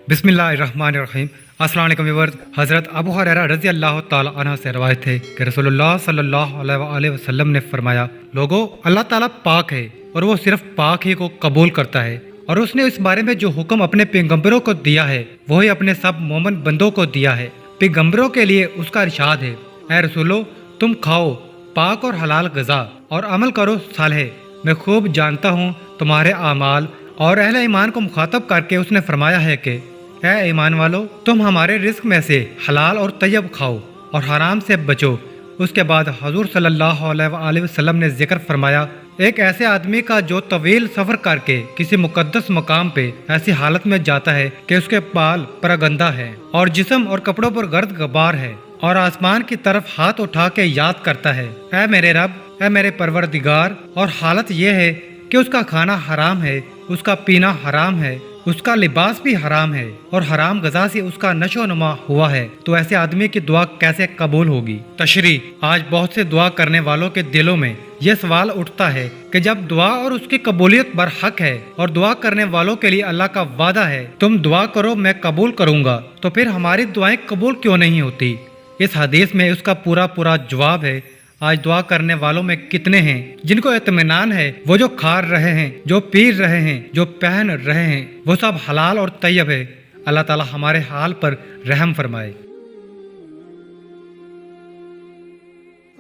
बिस्मिल्लाहिर्रहमानिर्रहीम। अस्सलाम वालेकुम व्यूअर्स। हज़रत अबू हुरैरा रज़ी अल्लाह ताला अन्हु से रवायत है कि रसूलुल्लाह सल्लल्लाहु अलैहि वसल्लम ने फरमाया, लोगों, अल्लाह ताला पाक है और वो सिर्फ पाक ही को कबूल करता है, और उसने इस बारे में जो हुक्म अपने पैगंबरों को दिया है वही अपने सब मोमिन बंदों को दिया है। पैगंबरों के लिए उसका इरशाद है, ऐ रसूलो, तुम खाओ पाक और हलाल ग़िज़ा और अमल करो सालेह। मैं खूब जानता हूँ तुम्हारे आमाल। और अहले ईमान को मुखातब करके उसने फरमाया है कि ऐ ईमान वालो, तुम हमारे रिस्क में से हलाल और तैयब खाओ और हराम से बचो। उसके बाद हजूर सल्लल्लाहु अलैहि वसल्लम ने जिक्र फरमाया, एक ऐसे आदमी का जो तवील सफ़र करके किसी मुकद्दस मकाम पे ऐसी हालत में जाता है कि उसके बाल परगंदा है और जिस्म और कपड़ों पर गर्द गबार है, और आसमान की तरफ हाथ उठा के याद करता है, ऐ मेरे रब, ऐ मेरे परवरदिगार, और हालत ये है कि उसका खाना हराम है, उसका पीना हराम है, उसका लिबास भी हराम है, और हराम ग़िज़ा से उसका नशो नुमा हुआ है, तो ऐसे आदमी की दुआ कैसे कबूल होगी। तशरी, आज बहुत से दुआ करने वालों के दिलों में यह सवाल उठता है कि जब दुआ और उसकी कबूलियत बरहक है और दुआ करने वालों के लिए अल्लाह का वादा है, तुम दुआ करो मैं कबूल करूँगा, तो फिर हमारी दुआएं कबूल क्यों नहीं होती। इस हदीस में उसका पूरा जवाब है। आज दुआ करने वालों में कितने हैं जिनको इत्मीनान है, वो जो खा रहे हैं, जो पी रहे हैं, जो पहन रहे हैं, वो सब हलाल और तैयब है। अल्लाह ताला हमारे हाल पर रहम फरमाए।